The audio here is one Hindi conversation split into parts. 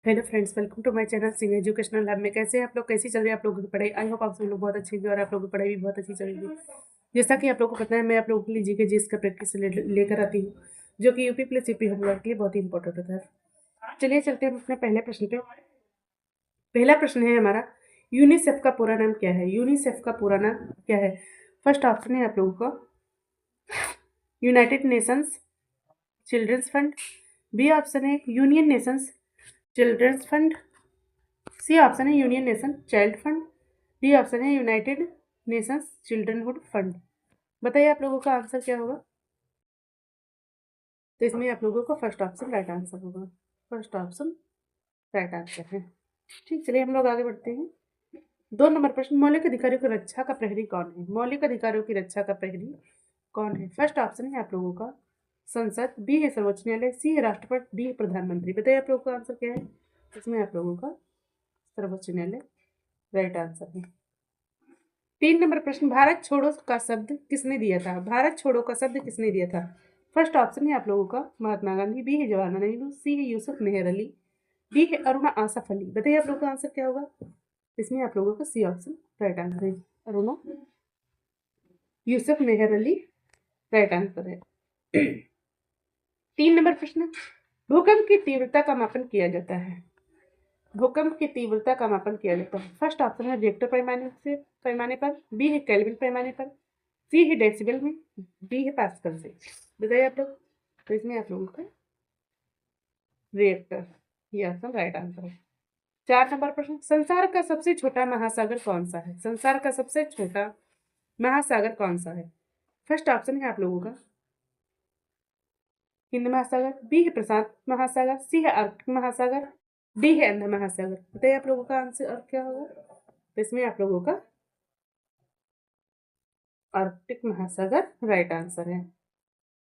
Hello friends, welcome to my channel Singh educational lab में। कैसे हैं आप लोग? कैसी चल रही है आप लोगों की पढ़ाई? आई होप आप सभी लोग बहुत अच्छी होगी और आप लोगों की पढ़ाई भी बहुत अच्छी चल रही है। जैसा कि आप लोगों को पता है, मैं आप लोगों के लिए जीके जीएस का प्रैक्टिस लेकर आती हूँ, जो कि यूपी प्लस यूपी हम लोग के लिए बहुत ही इंपॉर्टेंट होता है। चलिए चलते हैं अपने पहले प्रश्न पे। पहला प्रश्न है हमारा, यूनिसेफ का पूरा नाम क्या है? यूनिसेफ का पूरा नाम क्या है? फर्स्ट ऑप्शन है आप लोगों का United Nations children's fund. B option है union nations children's fund. C option है union nation child fund. D option है यूनाइटेड नेशंस चिल्ड्रनहुड फंड। बताइए आप लोगों का आंसर क्या होगा? तो इसमें आप लोगों का फर्स्ट ऑप्शन राइट आंसर होगा। फर्स्ट ऑप्शन राइट आंसर है। ठीक, चलिए हम लोग आगे बढ़ते हैं। 2 नंबर प्रश्न, मौलिक अधिकारों की रक्षा का प्रहरी कौन है? मौलिक अधिकारों की रक्षा का प्रहरी कौन है? फर्स्ट ऑप्शन है आप लोगों का संसद। बी है सर्वोच्च न्यायालय। सी है राष्ट्रपति। डी है प्रधानमंत्री। बताइए आप लोगों का आंसर क्या है? इसमें आप लोगों का सर्वोच्च न्यायालय राइट आंसर है। 3 नंबर प्रश्न, भारत छोड़ो का शब्द किसने दिया था? भारत छोड़ो का शब्द किसने दिया था? फर्स्ट ऑप्शन है आप लोगों का महात्मा गांधी। बी है जवाहरलाल नेहरू। सी है यूसुफ मेहर अली। डी है अरुणा आसफ अली। बताइए आप लोगों का आंसर क्या होगा? इसमें आप लोगों का सी ऑप्शन राइट आंसर है। अरुणा यूसुफ मेहर अली राइट आंसर है। 3 नंबर प्रश्न, भूकंप की तीव्रता का मापन किया जाता है। भूकंप की तीव्रता का मापन किया जाता है। फर्स्ट ऑप्शन है रिएक्टर पैमाने पर। बी है केल्विन पैमाने पर। सी है डेसिबल में। डी है पास्कल से। बताइए आप लोग। तो इसमें आप लोगों का रिएक्टर ये ऑप्शन राइट आंसर है। 4 नंबर प्रश्न, संसार का सबसे छोटा महासागर कौन सा है? संसार का सबसे छोटा महासागर कौन सा है? फर्स्ट ऑप्शन है आप लोगों का हिंद महासागर। बी है प्रशांत महासागर। सी है आर्कटिक महासागर। डी है अंध महासागर। बताइए आप लोगों का आंसर क्या होगा? तो इसमें आप लोगों का आर्कटिक महासागर राइट आंसर है।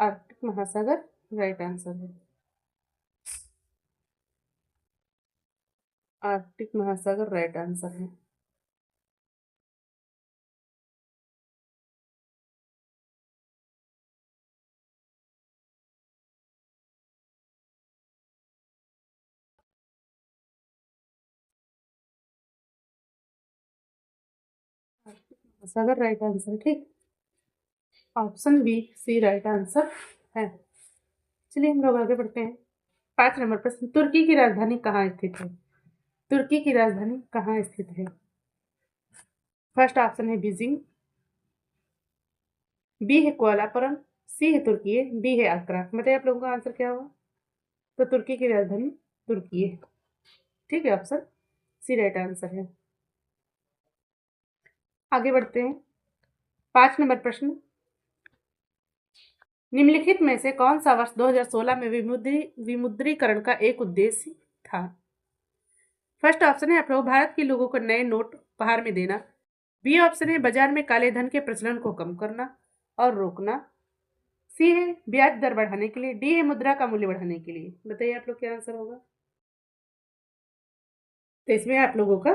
आर्कटिक महासागर राइट आंसर है। आर्कटिक महासागर राइट आंसर है। महासागर राइट आंसर। ठीक, option B C right answer है। चलिए हम लोग आगे बढ़ते हैं। 5 नंबर प्रश्न, तुर्की की राजधानी कहाँ स्थित है? तुर्की की राजधानी कहाँ स्थित है? फर्स्ट ऑप्शन है बीजिंग। बी है कुआलालंपुर। सी है तुर्की। डी है आगरा। बताइए आप लोगों का आंसर क्या होगा? तो तुर्की की राजधानी तुर्की है। ठीक है, ऑप्शन सी राइट आंसर है। आगे बढ़ते हैं। 5 नंबर प्रश्न, निम्नलिखित में से कौन सा वर्ष 2016 में विमुद्रीकरण का एक उद्देश्य था? फर्स्ट ऑप्शन है आप लोग भारत के लोगों को नए नोट उपहार में देना। बी ऑप्शन है बाजार में काले धन के प्रचलन को कम करना और रोकना। सी है ब्याज दर बढ़ाने के लिए। डी है मुद्रा का मूल्य बढ़ाने के लिए। बताइए आप लोग क्या आंसर होगा? तो इसमें आप लोगों का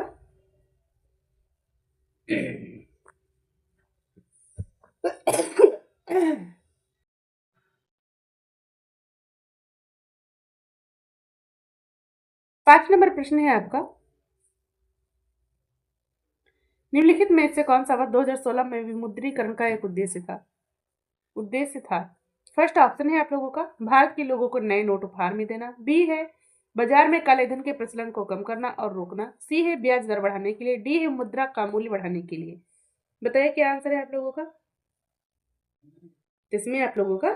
5 नंबर प्रश्न है आपका, निम्नलिखित में से कौन सा वर्ष 2016 में विमुद्रीकरण का एक उद्देश्य था? फर्स्ट ऑप्शन है आप लोगों का भारत के लोगों को नए नोट उपहार में देना। बी है बाजार में काले धन के प्रचलन को कम करना और रोकना। सी है ब्याज दर बढ़ाने के लिए। डी है मुद्रा का मूल्य बढ़ाने के लिए। बताइए क्या आंसर है आप लोगों का? इसमें आप लोगों का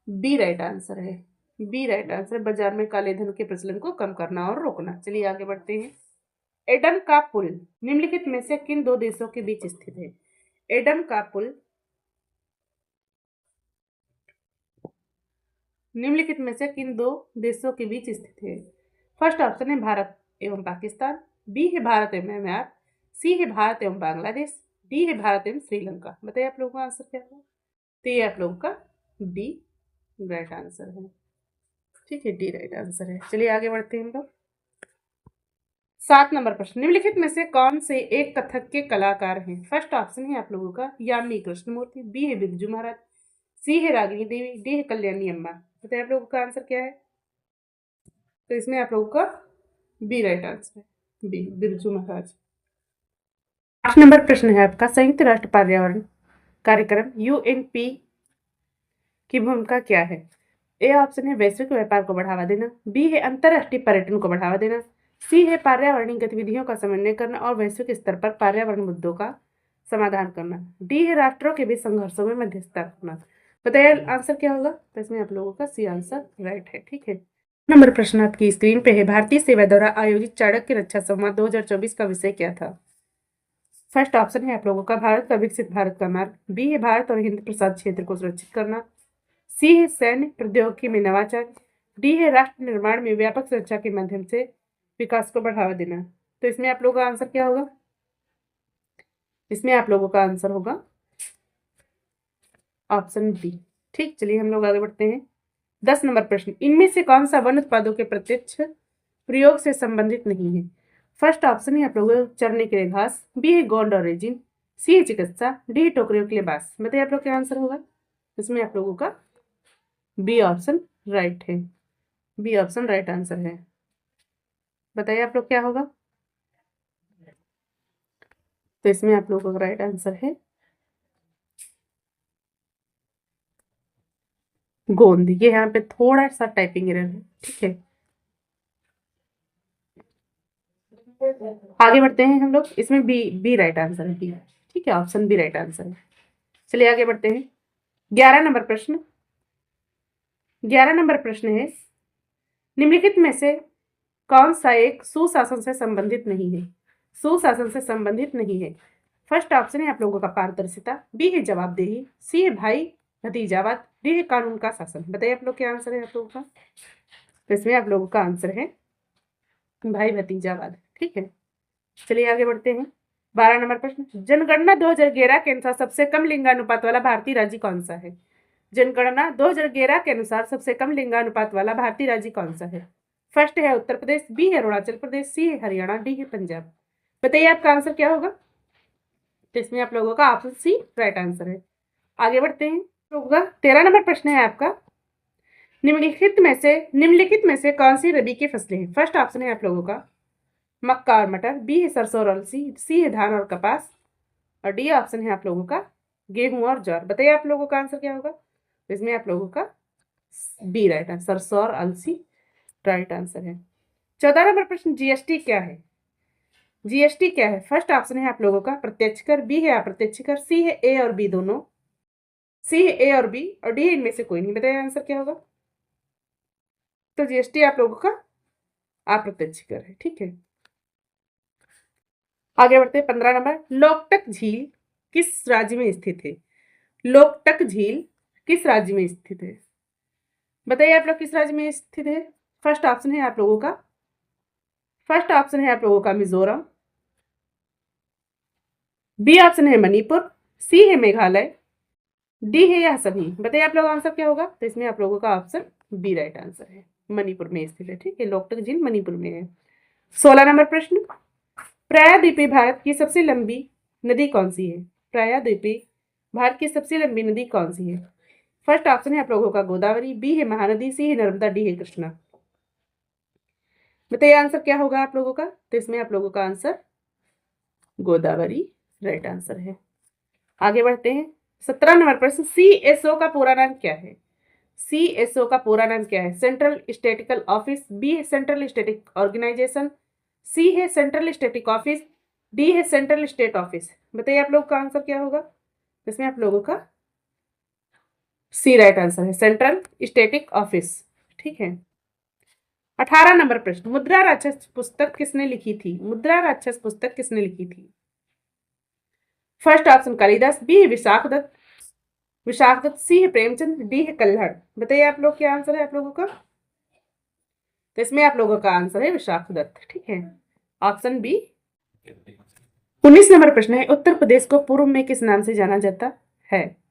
बी राइट आंसर है। बी राइट आंसर, बाजार में काले धन के प्रचलन को कम करना और रोकना। चलिए आगे बढ़ते हैं। एडम का पुल निम्नलिखित में से किन दो देशों के बीच स्थित है? एडम का पुल निम्नलिखित में से किन दो देशों के बीच स्थित है? फर्स्ट ऑप्शन है भारत एवं पाकिस्तान। बी है भारत एवं म्यांमार। सी है भारत एवं बांग्लादेश। डी है भारत एवं श्रीलंका। बताइए आप लोगों का आंसर क्या होगा? तो ये आप लोगों का डी राइट आंसर है। ठीक है, डी राइट आंसर है। चलिए आगे बढ़ते हैं हम लोग। 7 नंबर प्रश्न, निम्नलिखित में से कौन से एक कथक के कलाकार हैं? फर्स्ट ऑप्शन है आप लोगों का यामिनी कृष्णमूर्ति। बी है बिरजू महाराज। सी है रागिनी देवी। डी है कल्याणी अम्मा। बताइए आप लोगों का आंसर क्या है? तो इसमें आप लोगों का बी राइट आंसर है, बी बिरजू महाराज। 8 नंबर प्रश्न है आपका, संयुक्त राष्ट्र पर्यावरण कार्यक्रम यूएनपी की भूमिका क्या है? ए ऑप्शन है वैश्विक व्यापार को बढ़ावा देना, बी है अंतरराष्ट्रीय पर्यटन को बढ़ावा देना, सी है पर्यावरणीय गतिविधियों का समन्वय करना और वैश्विक स्तर पर पर्यावरण मुद्दों का समाधान करना, डी है राष्ट्रों के बीच संघर्षों में मध्यस्थता करना। बताइए आंसर क्या होगा? तो इसमें आप लोगों का सी आंसर राइट है। ठीक है, नंबर प्रश्न आपकी स्क्रीन पे है, भारतीय सेवा द्वारा आयोजित चाणक्य रक्षा संवाद 2024 का विषय क्या था? फर्स्ट ऑप्शन है आप लोगों का भारत का विकसित भारत का मार्ग, बी है भारत और हिंद प्रशांत क्षेत्र को सुरक्षित करना, सी है सैन्य प्रौद्योगिकी में नवाचार, डी है राष्ट्र निर्माण में व्यापक सुरक्षा के माध्यम से विकास को बढ़ावा देना। तो इसमें आप लोगों का आंसर क्या होगा? इसमें आप लोगों का आंसर होगा ऑप्शन डी। ठीक, चलिए हम लोग आगे बढ़ते हैं। 10 नंबर प्रश्न, इनमें से कौन सा वन उत्पादों के प्रत्यक्ष प्रयोग से संबंधित नहीं है? फर्स्ट ऑप्शन है आप लोगों को चरने के लिए घास, बी है गोंड और रेजिन, सी है चिकित्सा, डी है टोकरियों के लिए बांस। बताइए आप लोग क्या आंसर होगा? इसमें आप लोगों का बी ऑप्शन राइट है, बी ऑप्शन राइट आंसर है। बताइए आप लोग क्या होगा? तो इसमें आप लोगों का राइट आंसर है गोंद। ये यहाँ पे थोड़ा सा टाइपिंग एरर है। ठीक है, आगे बढ़ते हैं हम लोग। इसमें बी बी राइट आंसर है, बी। ठीक है, ऑप्शन बी राइट आंसर है। चलिए आगे बढ़ते हैं। 11 नंबर प्रश्न, 11 नंबर प्रश्न है, निम्नलिखित में से कौन सा एक सुशासन से संबंधित नहीं है? सुशासन से संबंधित नहीं है। फर्स्ट ऑप्शन है आप लोगों का पारदर्शिता, बी है जवाबदेही, सी है भाई भतीजावाद, डी है कानून का शासन। बताइए आप लोग क्या आंसर है आप लोगों का? तो इसमें आप लोगों का आंसर है भाई भतीजावाद। ठीक है, चलिए आगे बढ़ते हैं। 12 नंबर प्रश्न, जनगणना 2011 के अनुसार सबसे कम लिंगानुपात वाला भारतीय राज्य कौन सा है? जनगणना 2011 के अनुसार सबसे कम लिंगानुपात वाला भारतीय राज्य कौन सा है? फर्स्ट है उत्तर प्रदेश, बी है अरुणाचल प्रदेश, सी है हरियाणा, डी है पंजाब। बताइए आपका आंसर क्या होगा? तो इसमें आप लोगों का ऑप्शन सी राइट आंसर है। आगे बढ़ते हैं। होगा 13 नंबर प्रश्न है आपका, निम्नलिखित में से कौन सी रबी की फसलें हैं? फर्स्ट ऑप्शन है आप लोगों का मक्का और मटर, बी है सरसों और अलसी, सी है धान और कपास और डी ऑप्शन है आप लोगों का गेहूं और ज्वार। बताइए आप लोगों का आंसर क्या होगा? तो इसमें आप लोगों का बी राइट आंसर, सरसों और अलसी राइट आंसर है। 14 नंबर प्रश्न, जीएसटी क्या है? जीएसटी क्या है? फर्स्ट ऑप्शन है आप लोगों का प्रत्यक्ष कर, बी है अप्रत्यक्ष कर, सी है ए और बी दोनों, सी है ए और बी और डी इनमें से कोई नहीं। बताइए आंसर क्या होगा? तो जीएसटी आप लोगों का अप्रत्यक्ष कर है। ठीक है, आगे बढ़ते हैं। 15 नंबर, लोकटक झील किस राज्य में स्थित है? लोकटक झील किस राज्य में स्थित है? बताइए आप लोग किस राज्य में स्थित है? फर्स्ट ऑप्शन है आप लोगों का मिजोरम, बी ऑप्शन है मणिपुर, सी है मेघालय, डी है यह सभी। बताइए आप लोग आंसर क्या होगा? तो इसमें आप लोगों का ऑप्शन बी राइट आंसर है, मणिपुर में स्थित है। ठीक है, लोकटक झील मणिपुर में है। 16 नंबर प्रश्न, प्रायद्वीपीय भारत की सबसे लंबी नदी कौन सी है? प्रायद्वीपीय भारत की सबसे लंबी नदी कौन सी है? फर्स्ट ऑप्शन है आप लोगों का गोदावरी, बी है महानदी, सी है नर्मदा, डी है कृष्णा। बताइए आंसर क्या होगा आप लोगों का? तो इसमें आप लोगों का आंसर गोदावरी राइट आंसर है। आगे बढ़ते हैं। 17 नंबर प्रश्न, CSO का पूरा नाम क्या है? CSO का पूरा नाम क्या है? सेंट्रल स्टैटिकल ऑफिस, बी है सेंट्रल स्टैटिक ऑर्गेनाइजेशन, सी है सेंट्रल स्टैटिक ऑफिस, डी है सेंट्रल स्टेट ऑफिस। बताइए आप लोग का आंसर क्या होगा? इसमें आप लोगों का सी राइट आंसर है, सेंट्रल स्टैटिक ऑफिस। ठीक है, 18 नंबर प्रश्न, मुद्रा राक्षस पुस्तक किसने लिखी थी? मुद्रा राक्षस पुस्तक किसने लिखी थी? फर्स्ट ऑप्शन कालिदास, बी है विशाखदत्त, सी है प्रेमचंद, डी है कल्हड़। बताइए आप लोग क्या आंसर है आप लोगों का? तो इसमें आप लोगों का आंसर है विशाखदत्त। ठीक है, ऑप्शन बी। 19 नंबर प्रश्न है, उत्तर प्रदेश को पूर्व में किस नाम से जाना जाता है?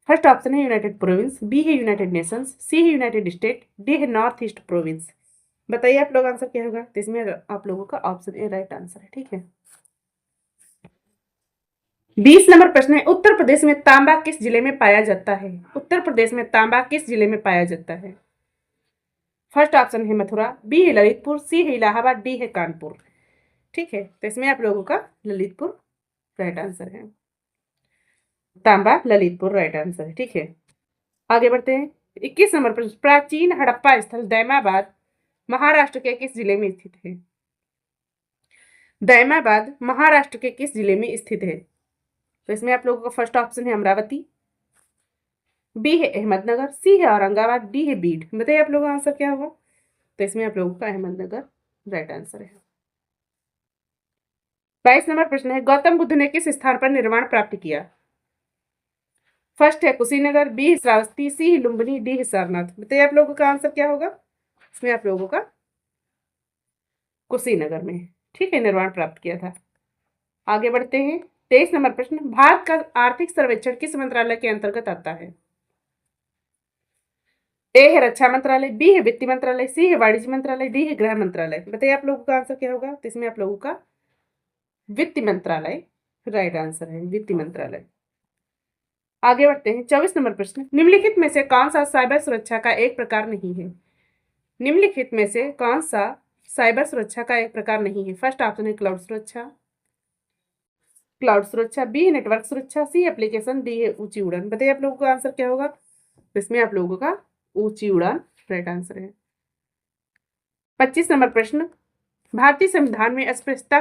फर्स्ट ऑप्शन है यूनाइटेड प्रोविंस, बी है यूनाइटेड नेशंस, सी है यूनाइटेड स्टेट, डी है नॉर्थ ईस्ट प्रोविंस। बताइए आप लोग आंसर क्या होगा? तो इसमें आप लोगों का ऑप्शन ए राइट आंसर है। ठीक है, 20 नंबर प्रश्न है, उत्तर प्रदेश में तांबा किस जिले में पाया जाता है? उत्तर प्रदेश में तांबा किस जिले में पाया जाता है? फर्स्ट ऑप्शन है मथुरा, बी है ललितपुर, सी है इलाहाबाद, डी है कानपुर। ठीक है, तो इसमें आप लोगों का ललितपुर राइट आंसर है। तांबा ललितपुर राइट आंसर है। ठीक है, आगे बढ़ते हैं। 21 नंबर पर, प्राचीन हड़प्पा स्थल दैमाबाद महाराष्ट्र के किस जिले में स्थित है? दैमाबाद महाराष्ट्र के किस जिले में स्थित है? तो इसमें आप लोगों का फर्स्ट ऑप्शन है अमरावती, बी है अहमदनगर, सी है औरंगाबाद, डी है बीड। बताइए आप लोगों का आंसर क्या होगा? तो इसमें आप लोगों का अहमदनगर राइट आंसर है। 22 नंबर प्रश्न है, गौतम बुद्ध ने किस स्थान पर निर्वाण प्राप्त किया? फर्स्ट है कुशीनगर, बी है श्रावस्ती, सी है लुम्बिनी, डी है सारनाथ। बताइए आप लोगों का आंसर क्या होगा? इसमें आप लोगों का कुशीनगर में, ठीक है, निर्वाण प्राप्त किया था। आगे बढ़ते हैं। 23 नंबर प्रश्न, भारत का आर्थिक सर्वेक्षण किस मंत्रालय के अंतर्गत आता है? ए है रक्षा मंत्रालय, बी है वित्त मंत्रालय, सी है वाणिज्य मंत्रालय, डी है गृह मंत्रालय। बताइए आप लोगों का आंसर क्या होगा? तो इसमें आप लोगों का वित्त मंत्रालय राइट आंसर है, वित्त मंत्रालय। आगे बढ़ते हैं। 24 नंबर प्रश्न, निम्नलिखित में से कौन सा साइबर सुरक्षा का एक प्रकार नहीं है? निम्नलिखित में से कौन सा साइबर सुरक्षा का एक प्रकार नहीं है? फर्स्ट ऑप्शन है क्लाउड सुरक्षा, बी है नेटवर्क सुरक्षा, सी एप्लीकेशन, डी है ऊंची उड़ान। बताइए आप लोगों का आंसर क्या होगा? तो इसमें आप लोगों का ऊंची उड़ान राइट आंसर है। 25 नंबर प्रश्न, भारतीय संविधान में अस्पृश्यता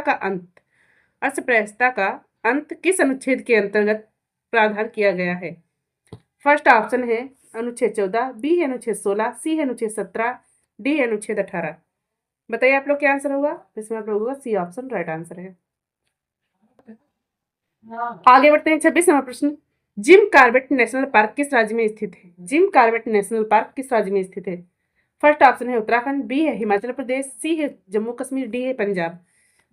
का अंत किस अनुच्छेद के अंतर्गत प्रावधान किया गया है? फर्स्ट ऑप्शन है अनुच्छेद 14, बी है अनुच्छेद 16, सी है अनुच्छेद 17, डी है अनुच्छेद 18। बताइए आप लोग क्या आंसर होगा? इसमें आप लोगों का सी ऑप्शन राइट आंसर है। आगे बढ़ते हैं। 26 नंबर प्रश्न, जिम कॉर्बेट नेशनल पार्क किस राज्य में स्थित है? जिम कॉर्बेट नेशनल पार्क किस राज्य में स्थित है? फर्स्ट ऑप्शन है उत्तराखंड, बी है हिमाचल प्रदेश, सी है जम्मू कश्मीर, डी है पंजाब।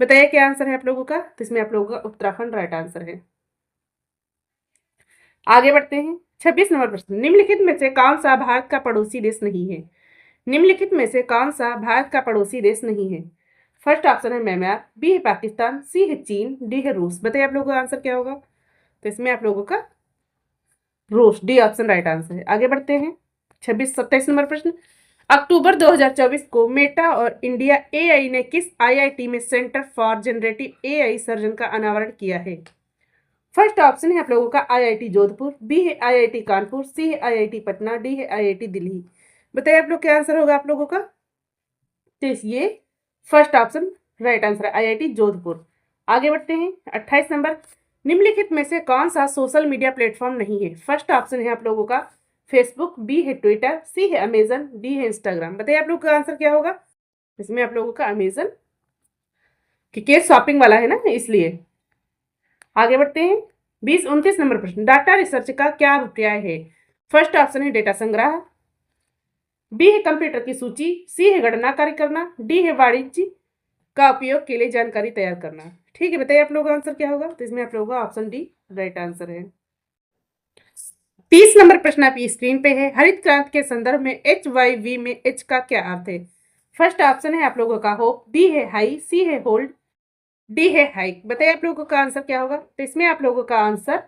बताइए क्या आंसर है आप लोगों का? तो इसमें आप लोगों का उत्तराखंड राइट आंसर है। आगे बढ़ते हैं। 26 नंबर प्रश्न, निम्नलिखित में से कौन सा भारत का पड़ोसी देश नहीं है? निम्नलिखित में से कौन सा भारत का पड़ोसी देश नहीं है? फर्स्ट ऑप्शन है म्यांमार, बी है पाकिस्तान, सी है चीन, डी है रूस। बताइए आप लोगों का आंसर क्या होगा? तो इसमें आप लोगों का रूस, डी ऑप्शन राइट आंसर है। आगे बढ़ते हैं। 27 नंबर प्रश्न, अक्टूबर 2024 को मेटा और इंडिया एआई ने किस आईआईटी में centre for generative AI surgeon का अनावरण किया है? फर्स्ट ऑप्शन है आप लोगों का आईआईटी जोधपुर, बी है आईआईटी कानपुर, सी है आईआईटी पटना, डी है आईआईटी दिल्ली। बताइए आप लोग क्या आंसर होगा आप लोगों का? तो ये फर्स्ट ऑप्शन राइट आंसर है, आईआईटी जोधपुर। आगे बढ़ते हैं। 28 नंबर, निम्नलिखित में से कौन सा सोशल मीडिया प्लेटफॉर्म नहीं है? फर्स्ट ऑप्शन है आप लोगों का फेसबुक, बी है ट्विटर, सी है अमेजन, डी है इंस्टाग्राम। बताइए आप लोग का आंसर क्या होगा? इसमें आप लोगों का अमेजन, क्योंकि शॉपिंग वाला है ना, इसलिए। आगे बढ़ते हैं। 29 नंबर प्रश्न, डाटा रिसर्च का क्या अभिप्राय है? फर्स्ट ऑप्शन है डेटा संग्रह, बी है कंप्यूटर की सूची, सी है गणना कार्य करना, डी है वाणिज्य का उपयोग के लिए जानकारी तैयार करना। ठीक है, बताइए आप लोगों का आंसर क्या होगा? तो इसमें आप लोगों का ऑप्शन डी राइट आंसर है। 30 नंबर प्रश्न आपकी स्क्रीन पे है, हरित क्रांति के संदर्भ में HYV में H का क्या अर्थ है? फर्स्ट ऑप्शन है आप लोगों का होप, बी है हाई, सी है होल्ड, डी है हाइक। बताइए आप लोगों का आंसर क्या होगा? तो इसमें आप लोगों का आंसर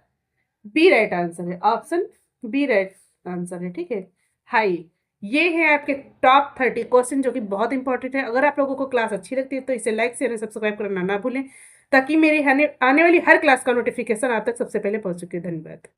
बी राइट आंसर है, ऑप्शन बी राइट आंसर है। ठीक है, हाई। ये है आपके टॉप 30 क्वेश्चन जो कि बहुत इंपॉर्टेंट है। अगर आप लोगों को क्लास अच्छी लगती है तो इसे लाइक शेयर और सब्सक्राइब करना ना भूलें, ताकि मेरी आने वाली हर क्लास का नोटिफिकेशन आप तक सबसे पहले पहुंच चुके। धन्यवाद।